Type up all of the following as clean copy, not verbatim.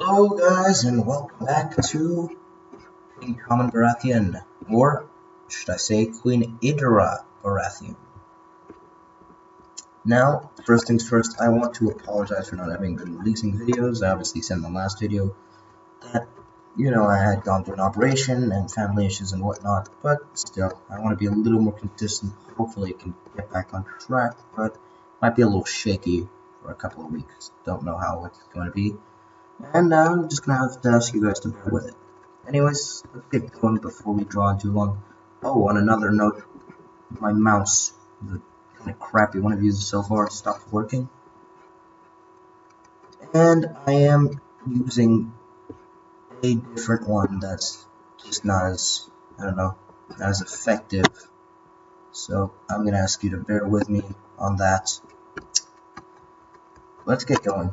Hello guys and welcome back to King Tommen Baratheon, or should I say Queen Idra Baratheon. Now, first things first, I want to apologize for not having been releasing videos. I obviously said in the last video that, I had gone through an operation and family issues and whatnot, but still, I want to be a little more consistent. Hopefully I can get back on track, but might be a little shaky for a couple of weeks. Don't know how it's going to be. And I'm just gonna have to ask you guys to bear with it. Anyways, let's get going before we draw on too long. Oh, on another note, my mouse, the kind of crappy one I've used so far, stopped working. And I am using a different one that's just not as, not as effective. So I'm gonna ask you to bear with me on that. Let's get going.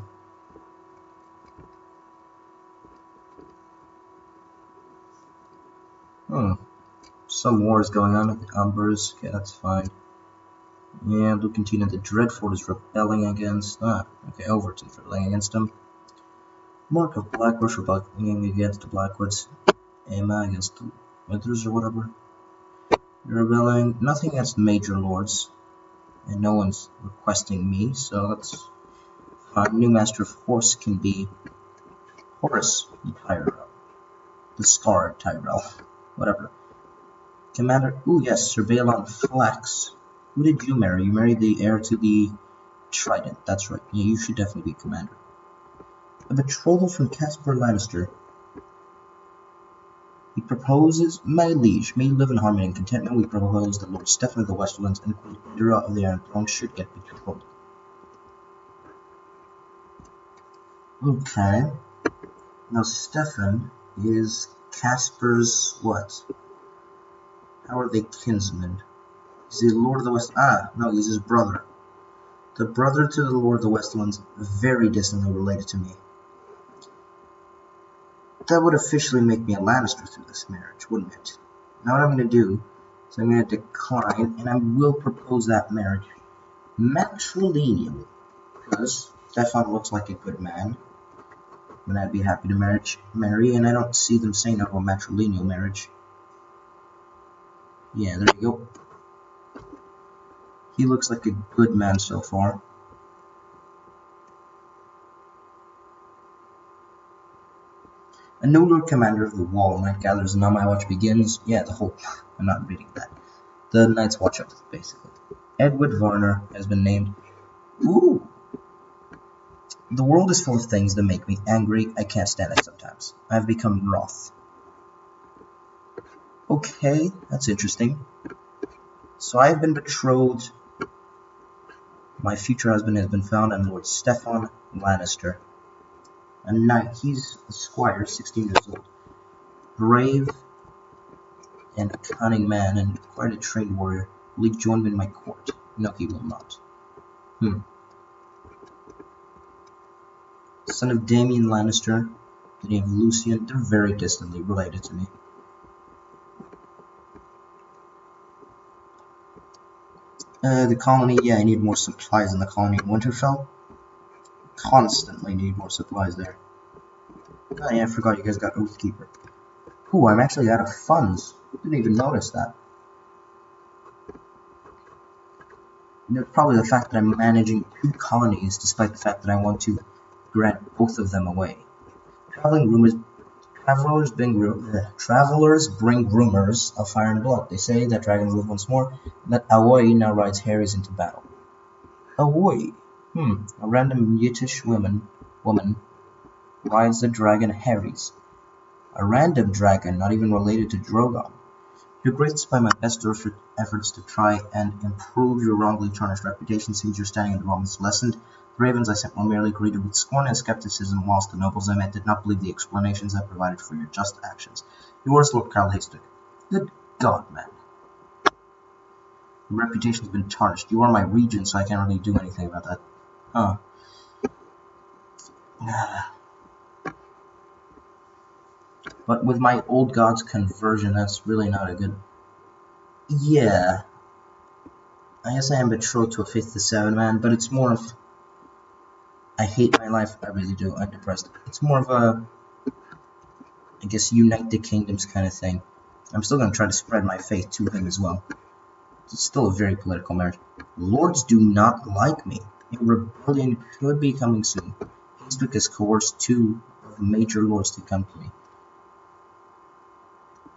Some wars going on with the Umbers. Okay, that's fine. Yeah, Lucantina the Dreadfort is rebelling against... okay, Overton's rebelling against him. Mark of Blackbush rebelling against the Blackwoods. Emma against the Withers or whatever. They're rebelling. Nothing against the Major Lords. And no one's requesting me, so that's fine. New Master of Horse can be Horace the Tyrell. The Scarred Tyrell. Whatever. Commander, yes, Sir Balon Flax. Who did you marry? You married the heir to the Trident, that's right. Yeah, you should definitely be commander. A betrothal from Casper Lannister. He proposes, my liege, may you live in harmony and contentment. We propose that Lord Stefan of the Westerlands and Queen Idra of the Iron Throne should get betrothed. Okay. Now Stefan is Casper's what? How are they kinsmen? Is he Lord of the West? No, he's his brother. The brother to the Lord of the Westlands, very distantly related to me. That would officially make me a Lannister through this marriage, wouldn't it? Now what I'm going to do is I'm going to decline, and I will propose that marriage matrilineally, because Stefan looks like a good man, and I'd be happy to marry, and I don't see them saying no to a matrilineal marriage. Yeah, there you go. He looks like a good man so far. A new Lord Commander of the Wall Night gathers, and now my watch begins. Yeah, the whole... I'm not reading that. The Night's Watch up, basically. Edward Varner has been named. Ooh! The world is full of things that make me angry. I can't stand it sometimes. I've become wroth. Okay, that's interesting. So I've been betrothed. My future husband has been found, and Lord Stefan Lannister. A knight. He's a squire, 16 years old. Brave and a cunning man, and quite a trained warrior. Will he join me in my court? No, he will not. Son of Damien Lannister. The name of Lucian. They're very distantly related to me. The colony, yeah, I need more supplies in the colony in Winterfell. Constantly need more supplies there. Oh yeah, I forgot you guys got Oathkeeper. Ooh, I'm actually out of funds. Didn't even notice that. Probably the fact that I'm managing 2 colonies, despite the fact that I want to grant both of them away. Travelers bring rumors of fire and blood. They say that dragons live once more, and that Awoi now rides Harrys into battle. Awoi? A random Yiddish woman rides the dragon Harrys. A random dragon, not even related to Drogon. You're graced by my best efforts to try and improve your wrongly tarnished reputation. Seems your standing in the realm is lessened. The ravens I sent were merely greeted with scorn and skepticism, whilst the nobles I met did not believe the explanations I provided for your just actions. Yours, Lord Carl Haystack. Good God, man. Your reputation's been tarnished. You are my regent, so I can't really do anything about that. But with my old god's conversion, that's really not a good... Yeah. I guess I am betrothed to a faith to 7 man, but it's more of... I hate my life, I really do. I'm depressed. It's more of a, I guess, unite the kingdoms kind of thing. I'm still going to try to spread my faith to him as well. It's still a very political marriage. Lords do not like me. A rebellion could be coming soon. Hastewick has coerced 2 of the major lords to come to me.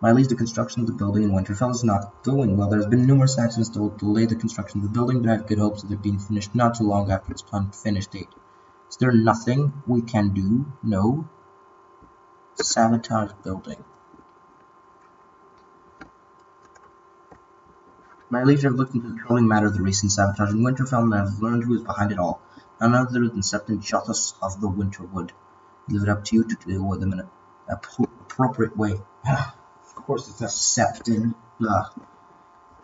My leave the construction of the building in Winterfell is not going well. There has been numerous actions to delay the construction of the building, but I have good hopes of it being finished not too long after its planned finish date. Is there nothing we can do? No. Sabotage building. My liege have looked into the troubling matter of the recent sabotage in Winterfell, and I have learned who is behind it all. None other than Septon Jothus of the Winterwood. I leave it up to you to deal with them in an appropriate way. Of course it's a Septon.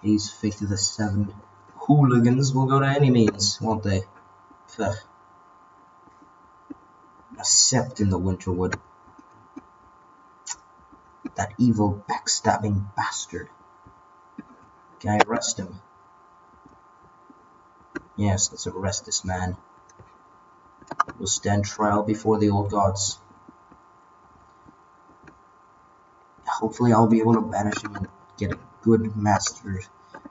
He's faith of the 7 hooligans will go to any means, won't they? A Septon the Winterwood. That evil, backstabbing bastard. Can I arrest him? Yes, let's arrest this man. We'll stand trial before the old gods. Hopefully I'll be able to banish him and get a good master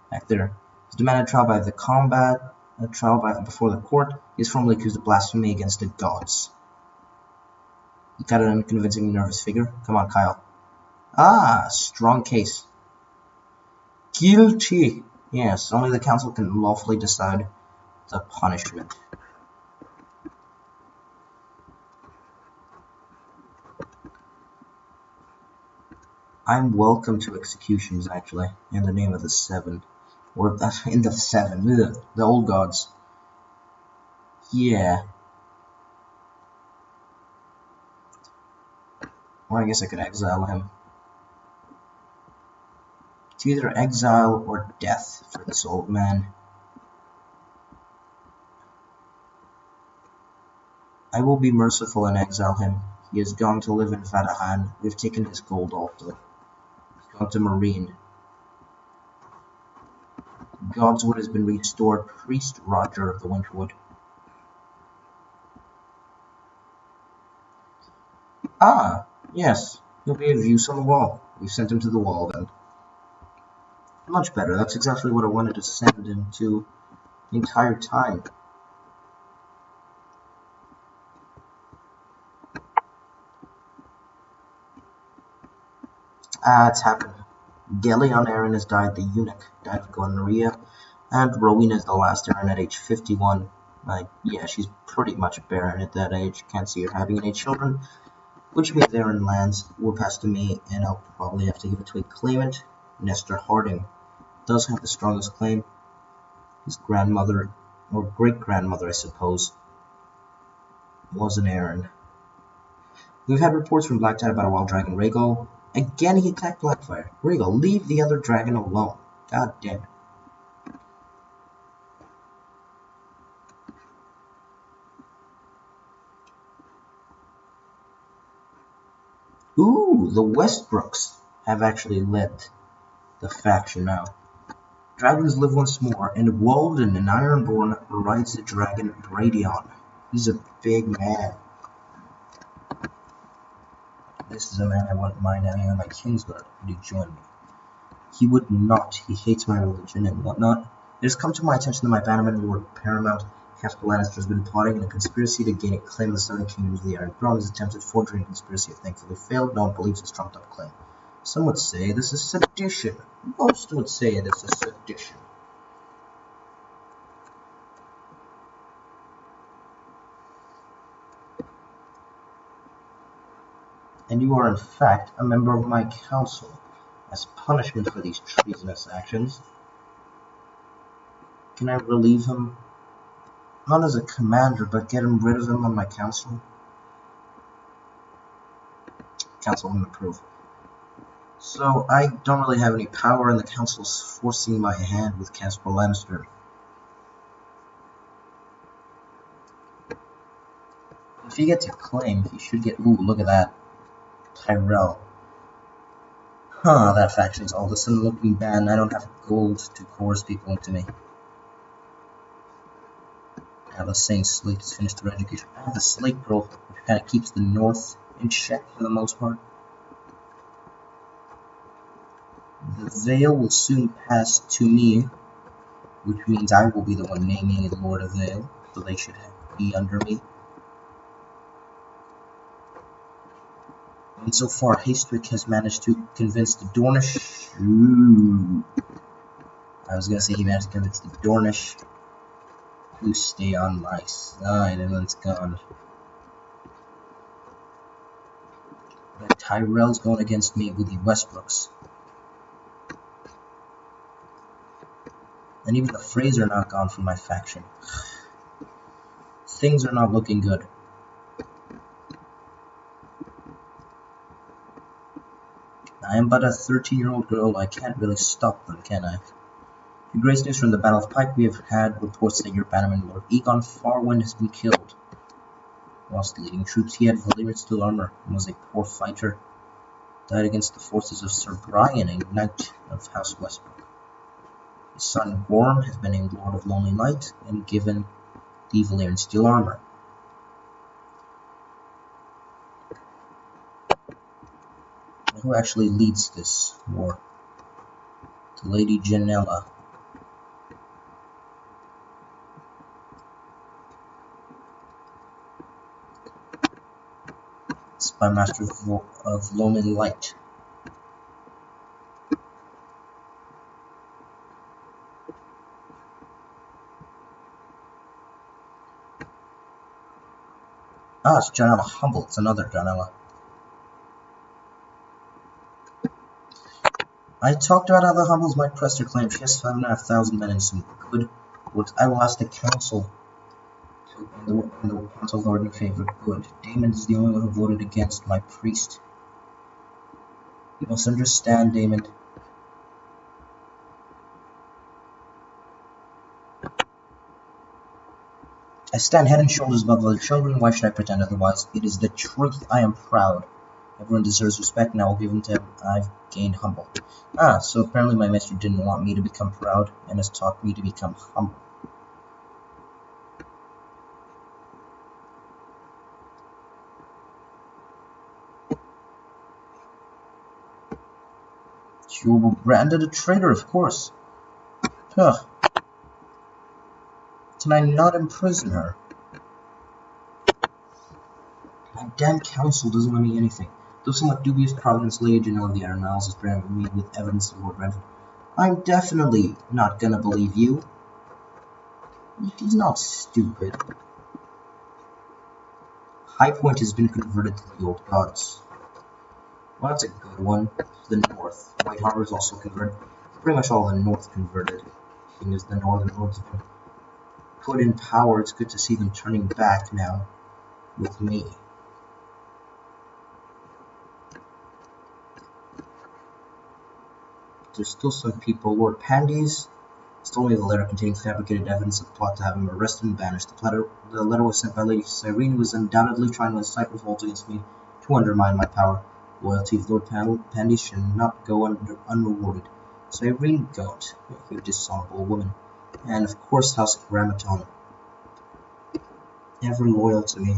back there. He's demanded trial by the combat, a trial before the court. He is formally accused of blasphemy against the gods. You got an unconvincing nervous figure? Come on, Kyle. Ah, strong case. Guilty. Yes, only the council can lawfully decide the punishment. I'm welcome to executions, actually, in the name of the 7. Or in the 7, the old gods. Yeah. Or I guess I could exile him. It's either exile or death for this old man. I will be merciful and exile him. He has gone to live in Vadahan. We've taken his gold also. He's gone to Marine. Godswood has been restored. Priest Roger of the Winterwood. Ah, yes. He'll be of use on the wall. We've sent him to the wall then. Much better. That's exactly what I wanted to send him to the entire time. Ah, it's happened. Gelion Aaron has died, the eunuch died of gonorrhea, and Rowena is the last Aaron at age 51. Yeah, she's pretty much barren at that age. Can't see her having any children, which means Aaron lands will pass to me, and I'll probably have to give it to a claimant. Nestor Harding does have the strongest claim. His grandmother, or great-grandmother, I suppose, was an Aaron. We've had reports from Blacktide about a wild dragon, Rhaegal. Again, he attacked Blackfire. Rhaegal, leave the other dragon alone. God damn it. Ooh, the Westbrooks have actually led the faction now. Dragons live once more, and Walden, an Ironborn, rides the dragon Baratheon. He's a big man. This is a man I wouldn't mind having on my Kingsguard. Would he join me? He would not. He hates my religion and whatnot. It has come to my attention that my bannerman, Lord Paramount, Caspar Lannister, has been plotting in a conspiracy to gain a claim of the Southern Kingdoms of the Iron Throne. His attempts at forgery and conspiracy have thankfully failed. No one believes his trumped-up claim. Some would say this is sedition. Most would say this is sedition. And you are in fact a member of my council. As punishment for these treasonous actions, can I relieve him? Not as a commander, but get him rid of him on my council? Council wouldn't approve. So I don't really have any power, and the council's forcing my hand with Caspar Lannister. If he gets a claim, he should get... Ooh, look at that. Tyrell. Huh, that faction's all of a sudden looking bad, and I don't have gold to coerce people into me. Now the Saint Slate has finished their education. I have the Slate Girl, which kind of keeps the North in check for the most part. The Vale will soon pass to me, which means I will be the one naming it Lord of Vale, so they should be under me. And so far, Hastrick has managed to convince the Dornish. Ooh. I was gonna say he managed to convince the Dornish to stay on my side, and then it's gone. But Tyrell's going against me with the Westbrooks. And even the Freys are not gone from my faction. Things are not looking good. I am but a 13-year-old girl. I can't really stop them, can I? Great news from the Battle of Pike. We have had reports that your bannerman, Lord Aegon Farwind, has been killed. Whilst leading troops, he had Valyrian steel armor and was a poor fighter. Died against the forces of Sir Brian, a knight of House Westbrook. His son Gorm has been named Lord of Lonely Light and given the Valyrian steel armor. Who actually leads this war? The Lady Janella. By Master of Lonely Light. Ah, it's Janella Humble. It's another Janella. I talked about how the Humbles might press their claim. She has 5,500 men and some good works. I will ask the council. And the council lord in favor of good. Daemon is the only one who voted against my priest. You must understand, Daemon. I stand head and shoulders above other children. Why should I pretend otherwise? It is the truth. I am proud. Everyone deserves respect, and I will give them to him. I've gained humble. Ah, so apparently my master didn't want me to become proud, and has taught me to become humble. You will be branded a traitor, of course. Huh. Can I not imprison her? My damn council doesn't let me anything. Though somewhat dubious providence, Lady Janelle of the Iron Isles has branded me with evidence of Lord Renford. I'm definitely not gonna believe you. He's not stupid. High Point has been converted to the old gods. Well, that's a good one. The North. White Harbor is also converted. Pretty much all the North converted. Seeing as the Northern Lords have been put in power, it's good to see them turning back now with me. There's still some people. Lord Pandes stole me the letter containing fabricated evidence of the plot to have him arrested and banished. The letter was sent by Lady Cyrene, who was undoubtedly trying to incite revolt against me to undermine my power. Loyalty of Lord Pandes should not go unrewarded. Cyrene Goat, a dishonorable woman. And of course House Grammaton. Ever loyal to me.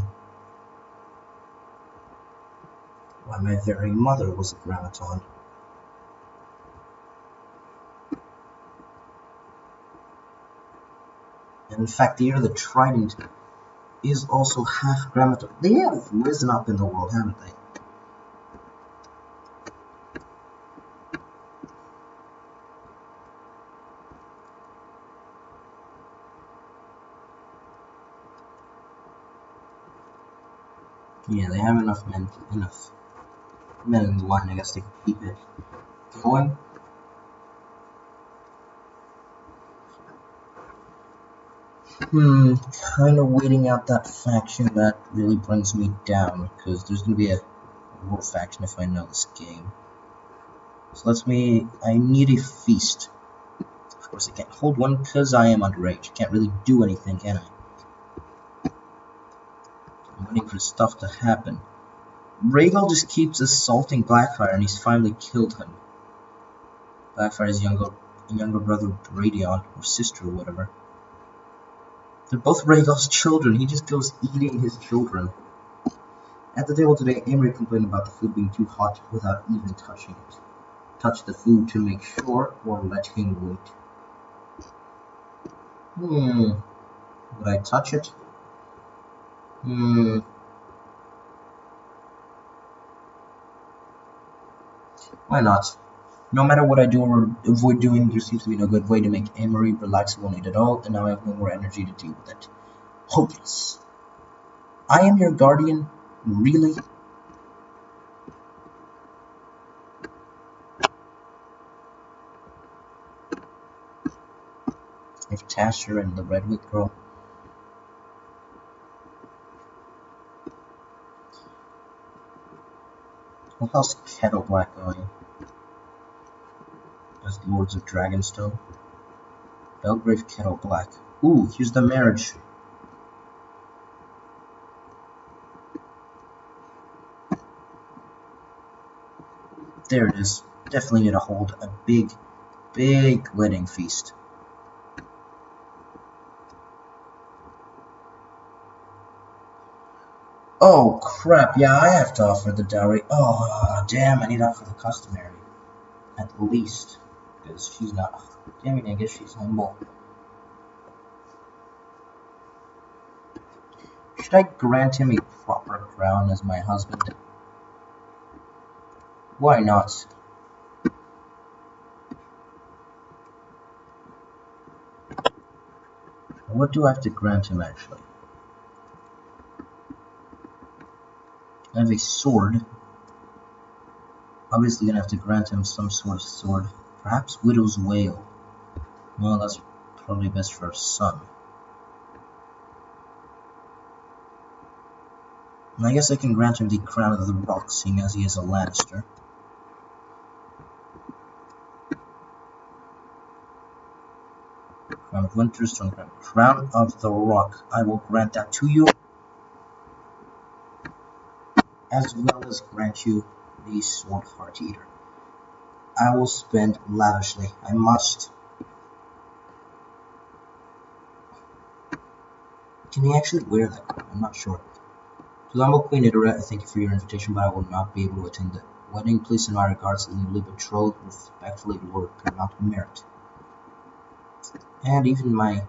Why, my very mother was a Grammaton. And in fact, the heir of the Trident is also half Grammaton. They have risen up in the world, haven't they? Yeah, they have enough men in the line, I guess, to keep it going. Kind of waiting out that faction, that really brings me down, because there's going to be a war faction if I know this game. So I need a feast. Of course I can't hold one because I am underage. I can't really do anything, can I? I'm waiting for stuff to happen. Rhaegal just keeps assaulting Blackfyre, and he's finally killed him. Blackfyre's younger brother Baratheon, or sister or whatever. They're both Rhaegal's children. He just goes eating his children. At the table today, Amory complained about the food being too hot without even touching it. Touch the food to make sure, or let him wait. Would I touch it? Why not? No matter what I do or avoid doing, there seems to be no good way to make Amory relax. He won't eat at all, and now I have no more energy to deal with it. Hopeless. I am your guardian? Really? If Tasher and the Redwood girl. Well, how's Kettle Black going? As Lords of Dragonstone. Belgrave Kettle Black. Ooh, here's the marriage. There it is. Definitely need to hold a big wedding feast. Oh crap, yeah, I have to offer the dowry. Oh, damn, I need to offer the customary. At least. Because she's not. Damn it, I guess she's humble. Should I grant him a proper crown as my husband? Why not? What do I have to grant him, actually? I have a sword. Obviously gonna have to grant him some sort of sword. Perhaps Widow's Wail. Well, that's probably best for a son. And I guess I can grant him the Crown of the Rock, seeing as he is a Lannister. Crown of Winterstone, Crown of the Rock. I will grant that to you. As well as grant you the Sword Heart Eater. I will spend lavishly. I must. Can he actually wear that crown? I'm not sure. To the humble Queen Idora, I thank you for your invitation, but I will not be able to attend the wedding. Please send my regards to the newly betrothed, respectfully, Lord Paramount Merit. And even my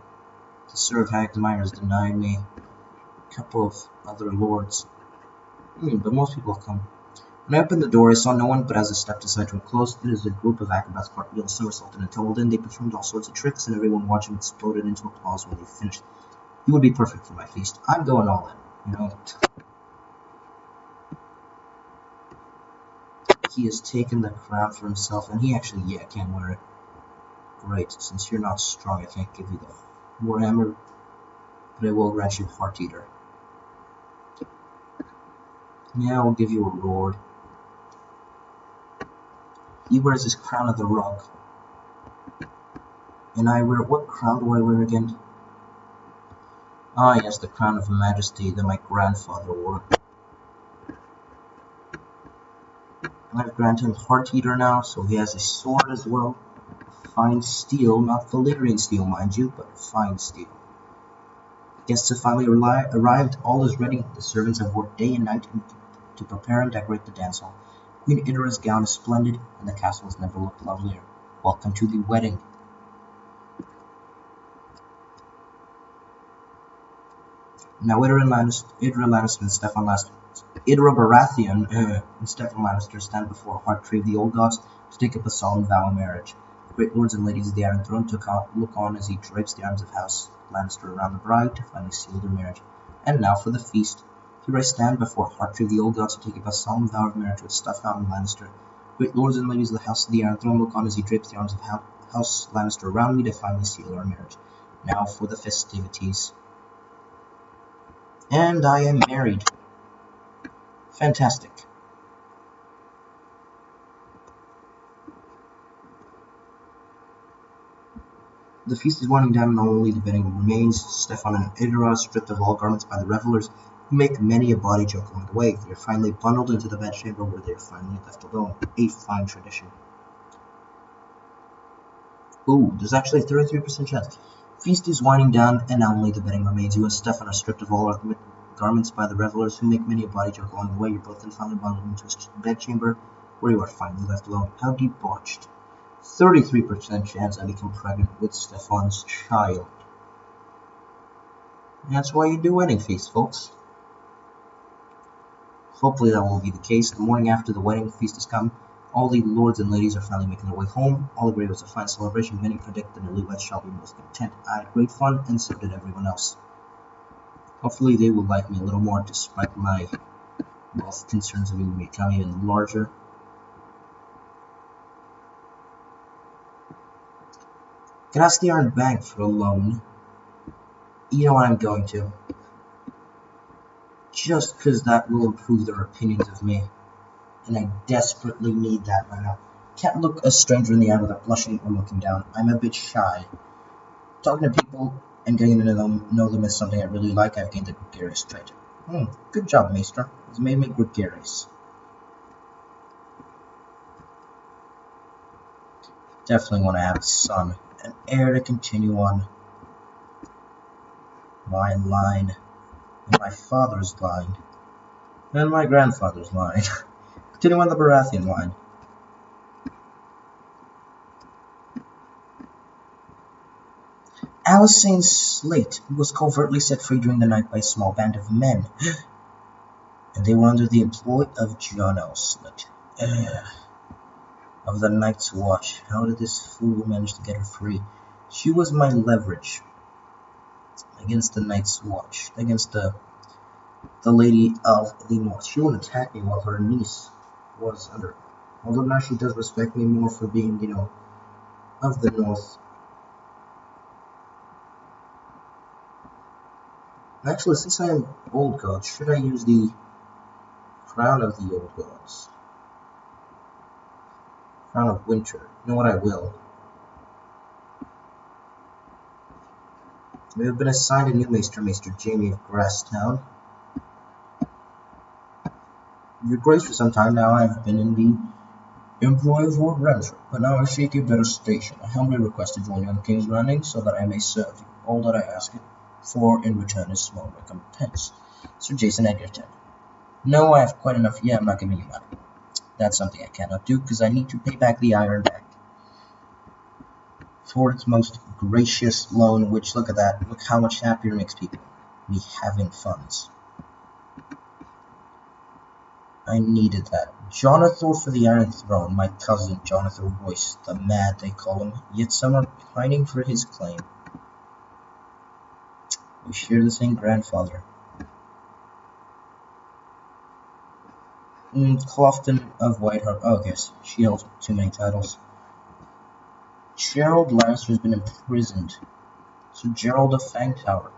deserved hag admirers denied me. A couple of other lords. But most people have come. When I opened the door, I saw no one, but as I stepped aside to enclose, it is a group of acrobats cartwheeled, somersaulted, and tumbled in. They performed all sorts of tricks, and everyone watching exploded into applause when they finished. You would be perfect for my feast. I'm going all in, you know. He has taken the crown for himself, and he actually, yeah, can wear it. Great, since you're not strong, I can't give you the Warhammer, but I will grant you Heart Eater. Yeah, I'll give you a reward. He wears his Crown of the Rock. And I wear, what crown do I wear again? Ah, yes, the Crown of Majesty that my grandfather wore. I've granted him Heart Eater now, so he has a sword as well. Fine steel, not Valyrian steel, mind you, but fine steel. Guests have finally arrived, all is ready. The servants have worked day and night to prepare and decorate the dance hall. Queen Idora's gown is splendid, and the castle has never looked lovelier. Welcome to the wedding. Now Idora Lannister and Stefan Lannister, Idora Baratheon and Stefan Lannister stand before a heart tree of the old gods to take up a solemn vow of marriage. The great lords and ladies of the Iron Throne look on as he drapes the arms of House Lannister around the bride to finally seal their marriage. And now for the feast. Here I stand before a heart tree of the old gods to take up a solemn vow of marriage with Stefan Lannister. Great lords and ladies of the House of the Iron Throne look on as he drapes the arms of House Lannister around me to finally seal our marriage. Now for the festivities. And I am married. Fantastic. The feast is winding down, and only the bedding remains. Stefan and Idora, stripped of all garments by the revelers, who make many a bawdy joke along the way. They are finally bundled into the bedchamber where they are finally left alone. A fine tradition. Ooh, there's actually a 33% chance. Feast is winding down, and now only the bedding remains. You and Stefan are stripped of all garments by the revelers, who make many a body joke along the way. You're both then finally bundled into a bedchamber, where you are finally left alone. How debauched. 33% chance I become pregnant with Stefan's child. That's why you do wedding feast, folks. Hopefully that will be the case. The morning after the wedding feast has come, all the lords and ladies are finally making their way home. All agree it was a fine celebration. Many predict the newlyweds shall be most content. I had great fun, and so did everyone else. Hopefully they will like me a little more, despite my wealth concerns of even becoming even larger. Can I ask the Iron Bank for a loan? You know what I'm going to. Just because that will improve their opinions of me. And I desperately need that right now. Can't look a stranger in the eye without blushing or looking down. I'm a bit shy. Talking to people and getting to know them is something I really like. I've gained a gregarious trait. Good job, Maester. It's made me gregarious. Definitely want to have a son. An heir to continue on my line. And my father's line. And my grandfather's line. Continue on the Baratheon line. Alysanne Slate was covertly set free during the night by a small band of men, and they were under the employ of Jon Slate, of the Night's Watch. How did this fool manage to get her free? She was my leverage against the Night's Watch, against the Lady of the North. She wouldn't attack me while her niece was under. Although now she does respect me more for being, of the North. Actually, since I am Old God, should I use the Crown of the Old Gods? Crown of Winter. You know what, I will. We have been assigned a new Maester, Maester Jaime of Grasstown. Your Grace, for some time now I have been in the employ of Lord Ramsay, but now I seek a better station. I humbly request to join you on the King's Landing so that I may serve you. All that I ask for in return is small recompense. Sir Jason Edgerton. No, I have quite enough. Yeah, I'm not giving you money. That's something I cannot do, because I need to pay back the Iron Bank for its most gracious loan, which, look at that, look how much happier it makes people. Me having funds. I needed that. Jonathan for the Iron Throne, my cousin, Jonathan Royce, the Mad they call him, yet some are pining for his claim. We share the same grandfather. Clofton of Whitehart. Oh, yes, she holds too many titles. Gerald Lannister has been imprisoned. So Gerald of Fangtower.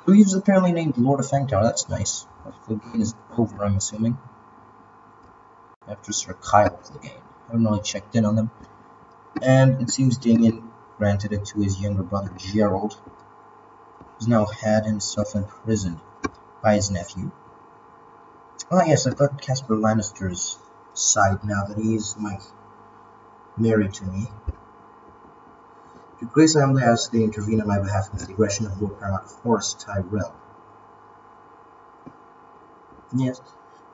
Who is apparently named Lord of Fangtower. That's nice. Clegane is over, I'm assuming. After Sir Kyle Clegane. I haven't really checked in on them. And it seems Damien granted it to his younger brother Gerald, who's now had himself imprisoned by his nephew. Oh yes, I've got Casper Lannister's side now that he's married to me. Your Grace, I humbly ask that you intervene on my behalf against the aggression of Lord Paramount Horace Tyrell. Yes,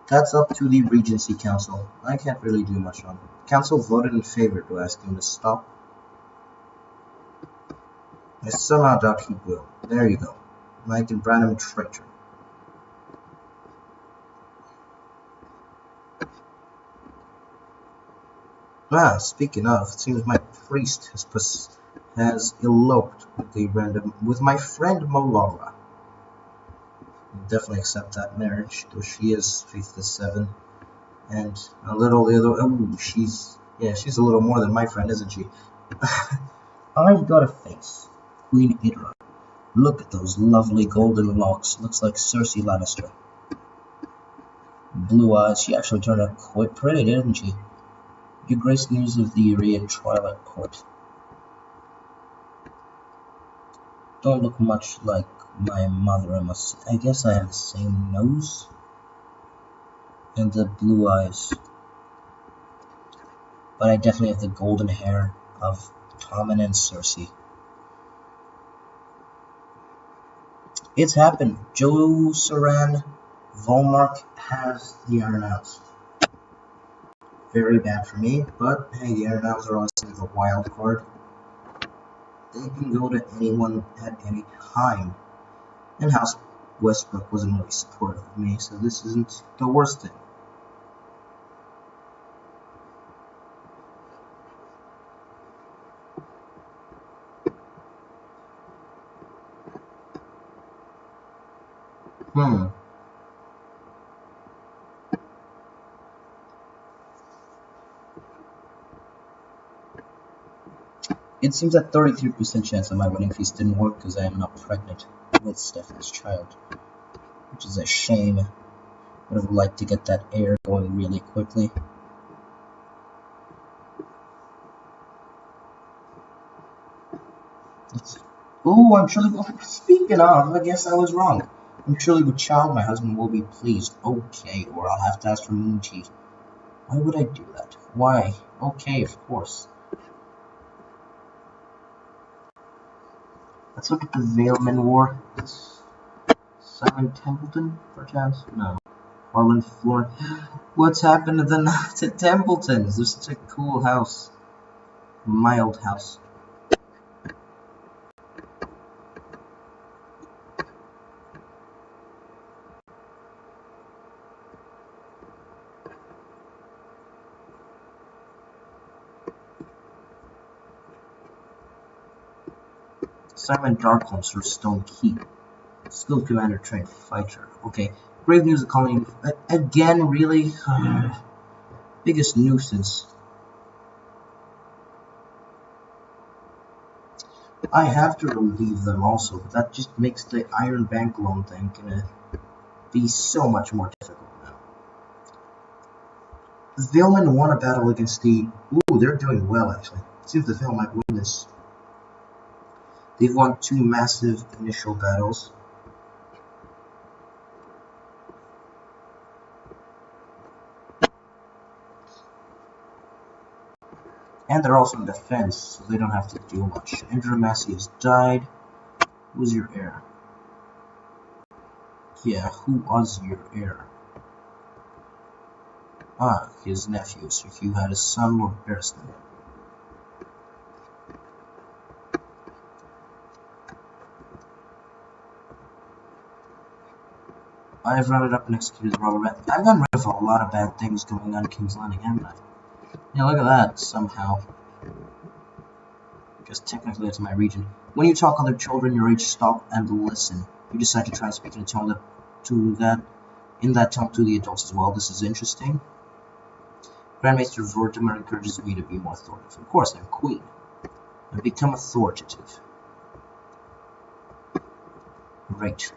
that's up to the Regency Council. I can't really do much on it. The Council voted in favor to ask him to stop. I somehow doubt he will. There you go. I can brand him a traitor. Speaking of, it seems my priest has eloped with my friend Melara. I'll definitely accept that marriage, though she is faithless 7, and a little she's a little more than my friend, isn't she? I've got a face, Queen Idra. Look at those lovely golden locks. Looks like Cersei Lannister. Blue eyes. She actually turned out quite pretty, didn't she? Your Grace, news of the Urea trial at court. Don't look much like my mother, I guess I have the same nose. And the blue eyes. But I definitely have the golden hair of Tommen and Cersei. It's happened. Joe Saran Volmark has the Iron Owls. Very bad for me, but hey, the Iron Owls are always the wild card. They can go to anyone at any time. And House Westbrook wasn't really supportive of me, so this isn't the worst thing. It seems that 33% chance of my wedding feast didn't work because I am not pregnant with Stephanie's child, which is a shame. Would have liked to get that heir going really quickly. Oh, I'm surely. Speaking of, I guess I was wrong. I'm surely with child, my husband will be pleased. Okay, or I'll have to ask for moon cheese. Why would I do that? Why? Okay, of course. Let's look at the Valeman War. It's Simon Templeton, perchance? No. Harlan Floor. What's happened to the Knights at Templeton's? They're such a cool house. Mild house. Simon Darkholm, Sir Stone Keep. Skilled commander, trained fighter. Okay. Grave news of colony. Again, really? Biggest nuisance. I have to relieve them also, but that just makes the Iron Bank loan thing gonna be so much more difficult now. Valeman won a battle against the... Ooh, they're doing well, actually. It seems the Vale might win this. They've won 2 massive initial battles. And they're also in defense, so they don't have to do much. Andromacy has died. Who's your heir? Yeah, who was your heir? Ah, his nephew. Sir Hugh had a son, Lord Barristan. I've rounded up and executed the robber bat. I've gotten rid of a lot of bad things going on in King's Landing, haven't I? Yeah, look at that, somehow. Because technically it's my region. When you talk other children your age, stop and listen. You decide to try and speak in a tone in that tone to the adults as well. This is interesting. Grand Maester Vortimer encourages me to be more authoritative. Of course, I'm queen. I've become authoritative. Great.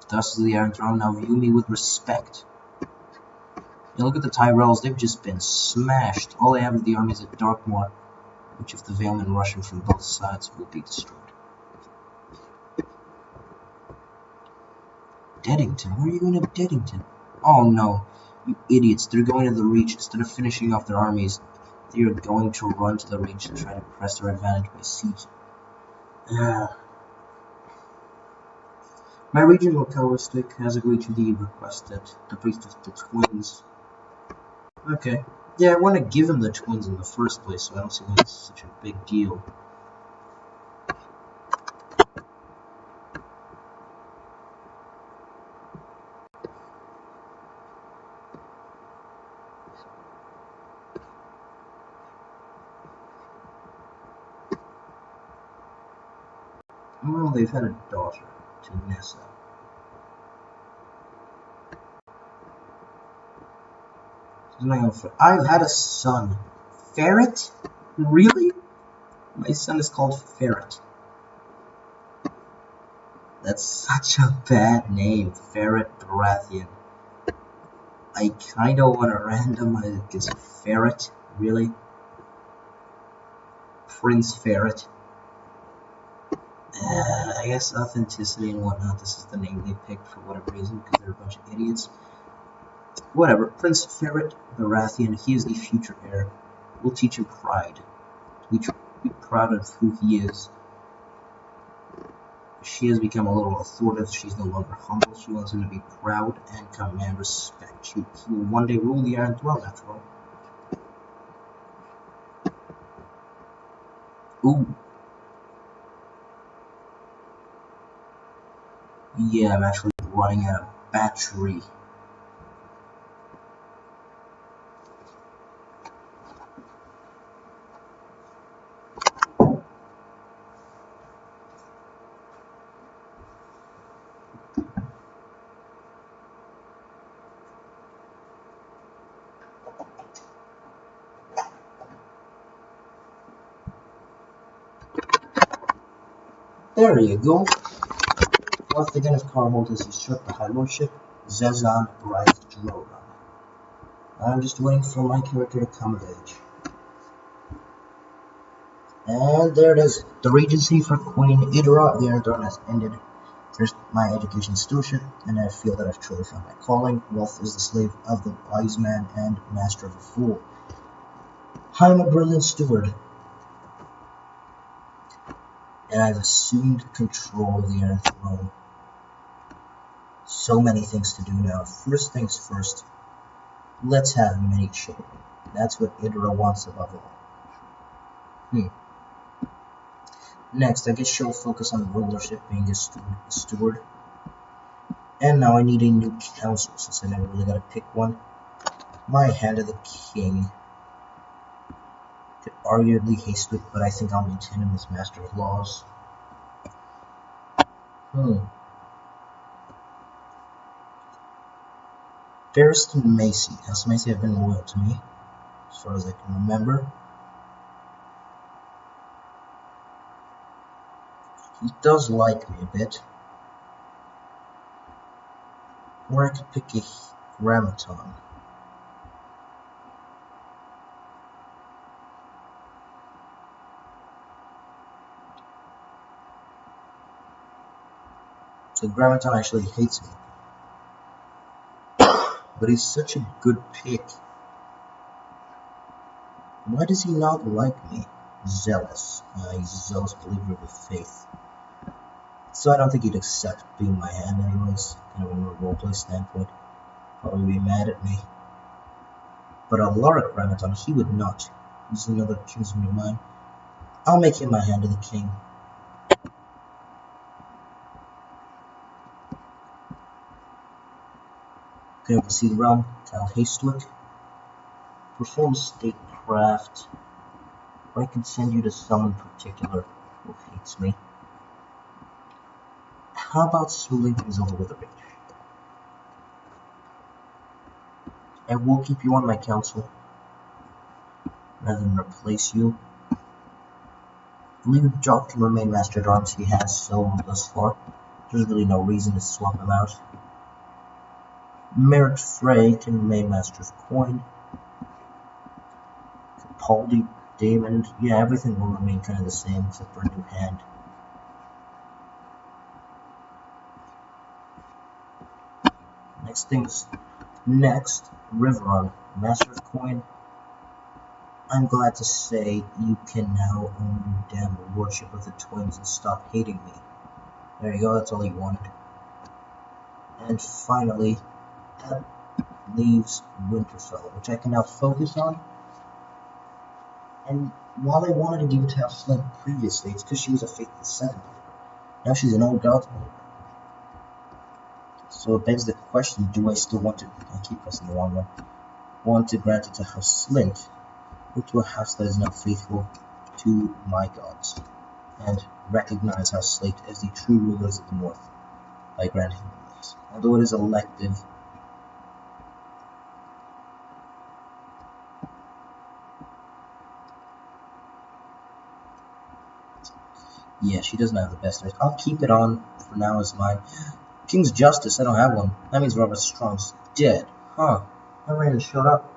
Thus the Iron Throne now view me with respect. You look at the Tyrells, they've just been smashed. All they have of the armies at Darkmoor, which if the Valemen rush in from both sides will be destroyed. Deddington? Where are you going to Deddington? Oh no, you idiots, they're going to the Reach. Instead of finishing off their armies, they are going to run to the Reach and try to press their advantage by siege. My regional Calvistic has agreed to the request that the priest of the twins. Okay. Yeah, I want to give him the twins in the first place, so I don't see why it's such a big deal. Well, they've had a daughter, Nessa. I've had a son. Ferret? Really? My son is called Ferret. That's such a bad name, Ferret Baratheon. I kinda want to randomize this Ferret, really? Prince Ferret. I guess authenticity and whatnot, this is the name they picked for whatever reason, because they're a bunch of idiots. Whatever, Prince Ferret Baratheon, he is the future heir. We'll teach him pride. Be proud of who he is. She has become a little authoritative, she's no longer humble, she wants him to be proud and command respect. He will one day rule the Iron Throne, after all. Ooh. Yeah, I'm actually running out of battery. There you go. Once again, if Carhold has usurped the High Lordship, Zezan rides Drogon. I'm just waiting for my character to come of age. And there it is. The Regency for Queen Idra, the Iron Throne has ended. There's my education stewardship, and I feel that I've truly found my calling. Wealth is the slave of the wise man and master of the fool. I'm a brilliant steward. And I've assumed control of the Iron Throne. So many things to do now. First things first, let's have many children. That's what Idra wants above all. Next, I guess she'll focus on rulership, being a steward. And now I need a new council, since I never really got to pick one. My Hand of the King. Could arguably haste it, but I think I'll maintain him as Master of Laws. Barristan Macy. House Macy have been loyal to me, as far as I can remember. He does like me a bit. Or I could pick a Grammaton. So Grammaton actually hates me. But he's such a good pick. Why does he not like me? Zealous. He's a zealous believer of the faith. So I don't think he'd accept being my hand anyways, kind of from a roleplay standpoint. Probably be mad at me. But Alaric Grammaton, he would not. He's another kinsman of mine. I'll make him my Hand of the King. Okay, oversee the realm. Cal Hastwick. Perform statecraft. Or I can send you to someone particular who hates me. How about smoothing things over with a rage? I will keep you on my council rather than replace you. I believe Jock can remain Master at Arms. He has so thus far. There's really no reason to swap him out. Merritt Frey can remain Master of Coin. Capaldi, Damon, yeah, everything will remain kind of the same except for a new hand. Next, Riveron, Master of Coin. I'm glad to say you can now own your damn Lordship of the Twins and stop hating me. There you go, that's all you wanted. And finally, that leaves Winterfell, which I can now focus on. And while I wanted to give it to House Flint previously, it's because she was a faithful second believer. Now she's an old God believer. So it begs the question, do I still want to, I keep pressing the wrong one, want to grant it to House Slint, or to a house that is not faithful to my gods, and recognize House Slate as the true rulers of the North by granting them this. Although it is elective, yeah, she doesn't have the best. I'll keep it on for now as mine. King's Justice, I don't have one. That means Robert Strong's dead. Huh. I ran and shut up.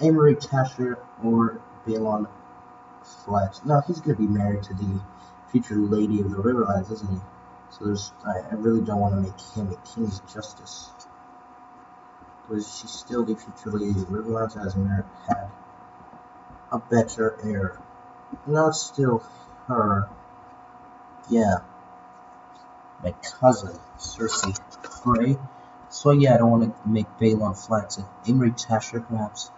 Amory Tasher or Balon Flax. No, he's gonna be married to the future Lady of the Riverlands, isn't he? So I really don't want to make him a King's Justice. Was she still the future Lady of the Riverlands? Has had a better heir? No, it's still her. Yeah, my cousin, Cersei Grey. So yeah, I don't want to make Balon Flax an Imri Tasher, perhaps.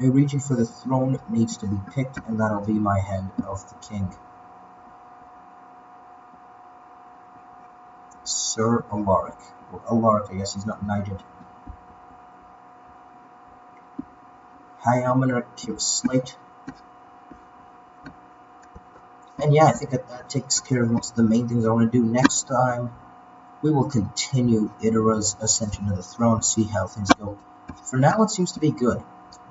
A regent for the throne needs to be picked, and that'll be my hand of the king. Sir Alaric. Or Alaric, I guess he's not knighted. High Almoner, Kira Slate. And yeah, I think that takes care of most of the main things I want to do. Next time, we will continue Idara's ascension to the throne, see how things go. For now, it seems to be good.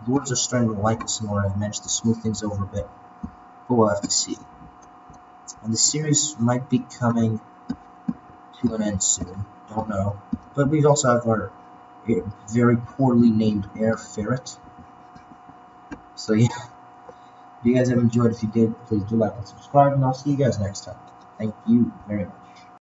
Lords are starting to like us more, and I've managed to smooth things over a bit. But we'll have to see. And the series might be coming to an end soon. Don't know. But we also have our very poorly named heir, Ferret. So yeah. If you guys have enjoyed, if you did, please do like and subscribe, and I'll see you guys next time. Thank you very much.